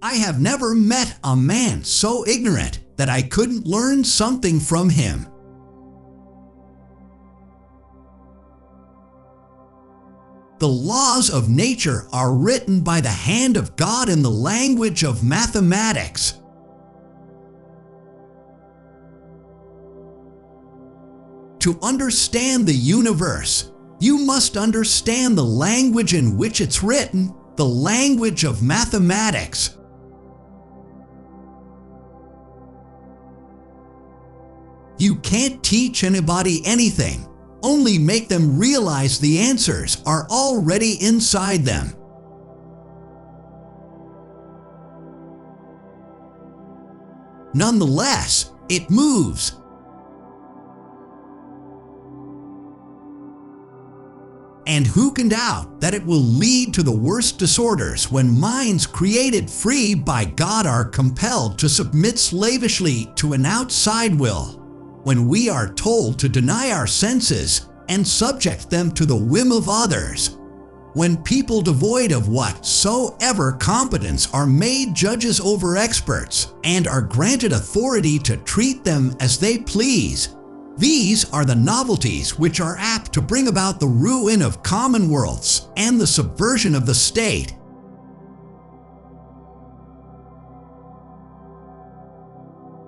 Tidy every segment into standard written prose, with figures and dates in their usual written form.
I have never met a man so ignorant that I couldn't learn something from him. The laws of nature are written by the hand of God in the language of mathematics. To understand the universe, you must understand the language in which it's written, the language of mathematics. You can't teach anybody anything, only make them realize the answers are already inside them. Nonetheless, it moves. And who can doubt that it will lead to the worst disorders when minds created free by God are compelled to submit slavishly to an outside will, when we are told to deny our senses and subject them to the whim of others, when people devoid of whatsoever competence are made judges over experts and are granted authority to treat them as they please. These are the novelties which are apt to bring about the ruin of commonwealths and the subversion of the state.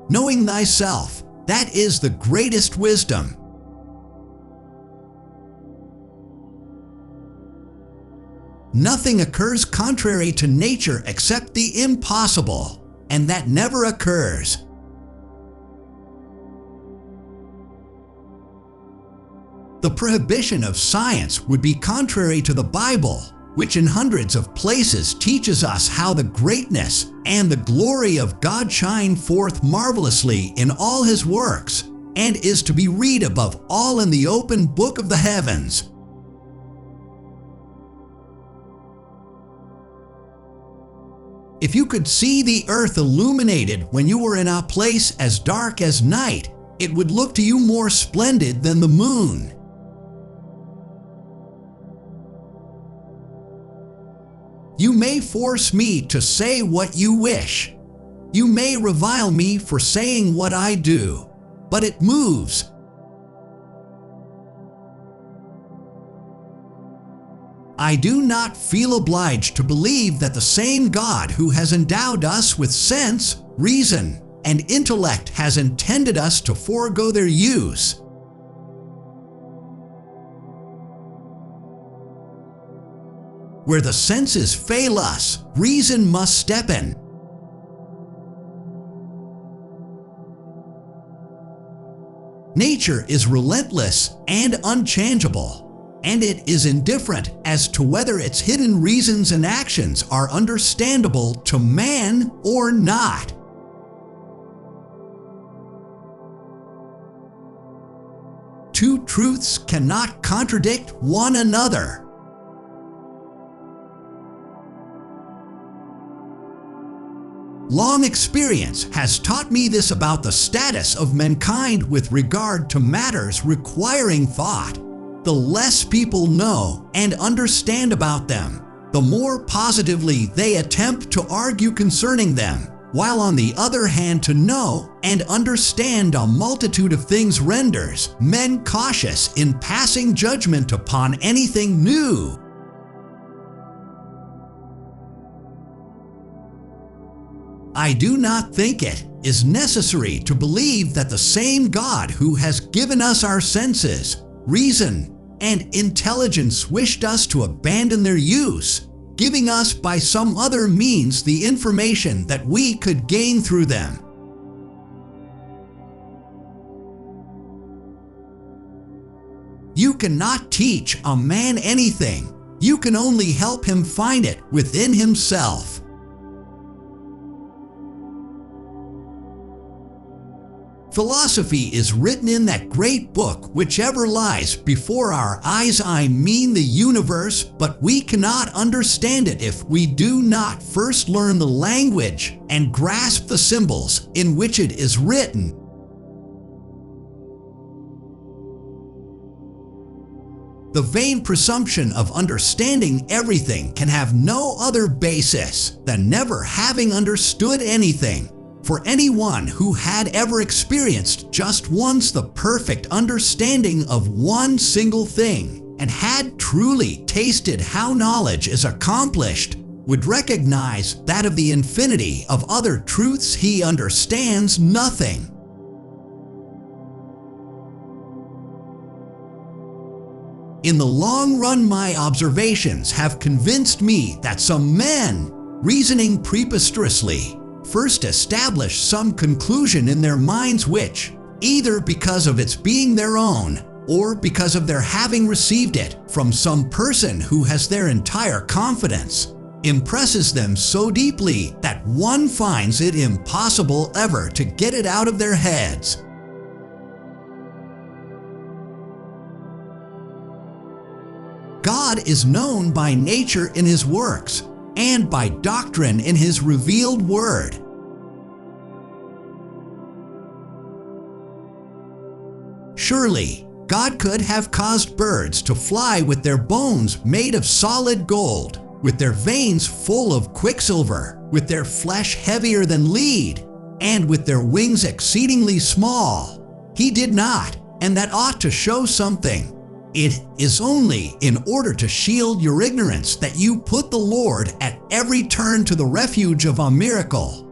Knowing thyself, that is the greatest wisdom. Nothing occurs contrary to nature except the impossible, and that never occurs. The prohibition of science would be contrary to the Bible, which in hundreds of places teaches us how the greatness and the glory of God shine forth marvelously in all His works, and is to be read above all in the open book of the heavens. If you could see the earth illuminated when you were in a place as dark as night, it would look to you more splendid than the moon. You may force me to say what you wish. You may revile me for saying what I do, but it moves. I do not feel obliged to believe that the same God who has endowed us with sense, reason, and intellect has intended us to forego their use. Where the senses fail us, reason must step in. Nature is relentless and unchangeable, and it is indifferent as to whether its hidden reasons and actions are understandable to man or not. Two truths cannot contradict one another. Long experience has taught me this about the status of mankind with regard to matters requiring thought. The less people know and understand about them, the more positively they attempt to argue concerning them, while on the other hand to know and understand a multitude of things renders men cautious in passing judgment upon anything new. I do not think it is necessary to believe that the same God who has given us our senses, reason, and intelligence wished us to abandon their use, giving us by some other means the information that we could gain through them. You cannot teach a man anything. You can only help him find it within himself. Philosophy is written in that great book which ever lies before our eyes, I mean the universe, but we cannot understand it if we do not first learn the language and grasp the symbols in which it is written. The vain presumption of understanding everything can have no other basis than never having understood anything. For anyone who had ever experienced just once the perfect understanding of one single thing and had truly tasted how knowledge is accomplished, would recognize that of the infinity of other truths he understands nothing. In the long run, my observations have convinced me that some men, reasoning preposterously, first establish some conclusion in their minds which, either because of its being their own, or because of their having received it from some person who has their entire confidence, impresses them so deeply that one finds it impossible ever to get it out of their heads. God is known by nature in His works, and by doctrine in His revealed Word. Surely, God could have caused birds to fly with their bones made of solid gold, with their veins full of quicksilver, with their flesh heavier than lead, and with their wings exceedingly small. He did not, and that ought to show something. It is only in order to shield your ignorance that you put the Lord at every turn to the refuge of a miracle.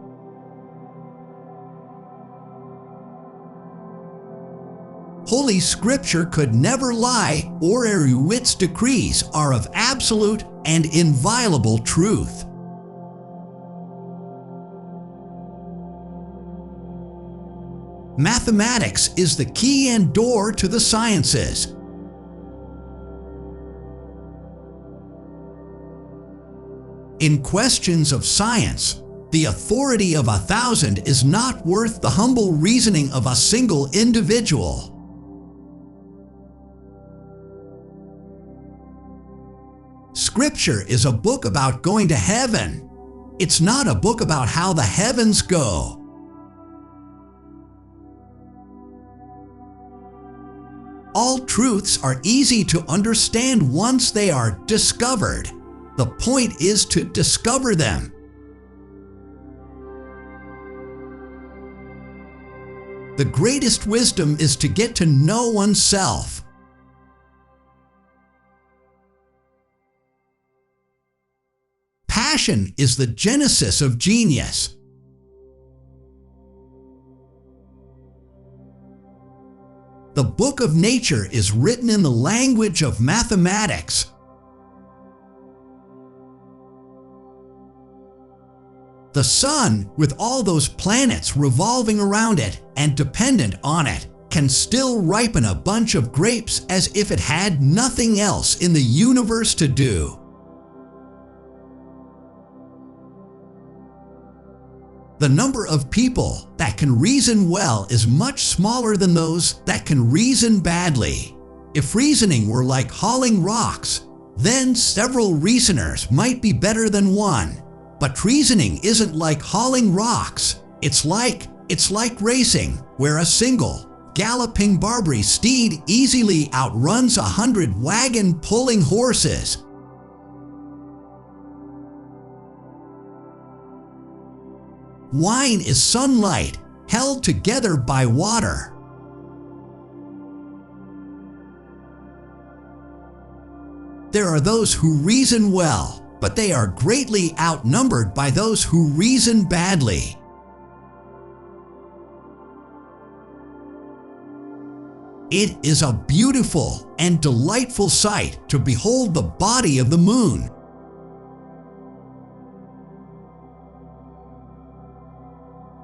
Holy Scripture could never lie, or Eruit's decrees are of absolute and inviolable truth. Mathematics is the key and door to the sciences. In questions of science, the authority of 1,000 is not worth the humble reasoning of a single individual. Scripture is a book about going to heaven. It's not a book about how the heavens go. All truths are easy to understand once they are discovered. The point is to discover them. The greatest wisdom is to get to know oneself. Passion is the genesis of genius. The book of nature is written in the language of mathematics. The sun, with all those planets revolving around it and dependent on it, can still ripen a bunch of grapes as if it had nothing else in the universe to do. The number of people that can reason well is much smaller than those that can reason badly. If reasoning were like hauling rocks, then several reasoners might be better than one. But reasoning isn't like hauling rocks. It's like racing, where a single, galloping Barbary steed easily outruns 100 wagon-pulling horses. Wine is sunlight held together by water. There are those who reason well, but they are greatly outnumbered by those who reason badly. It is a beautiful and delightful sight to behold the body of the moon.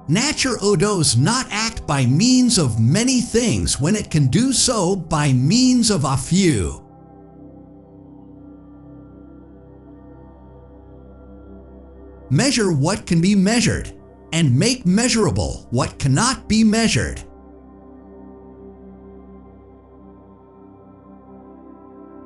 Nature does not act by means of many things when it can do so by means of a few. Measure what can be measured, and make measurable what cannot be measured.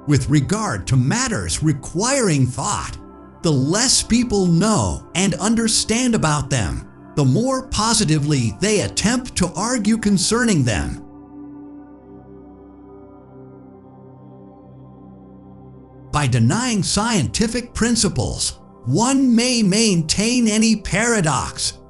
With regard to matters requiring thought, the less people know and understand about them, the more positively they attempt to argue concerning them. by denying scientific principles, one may maintain any paradox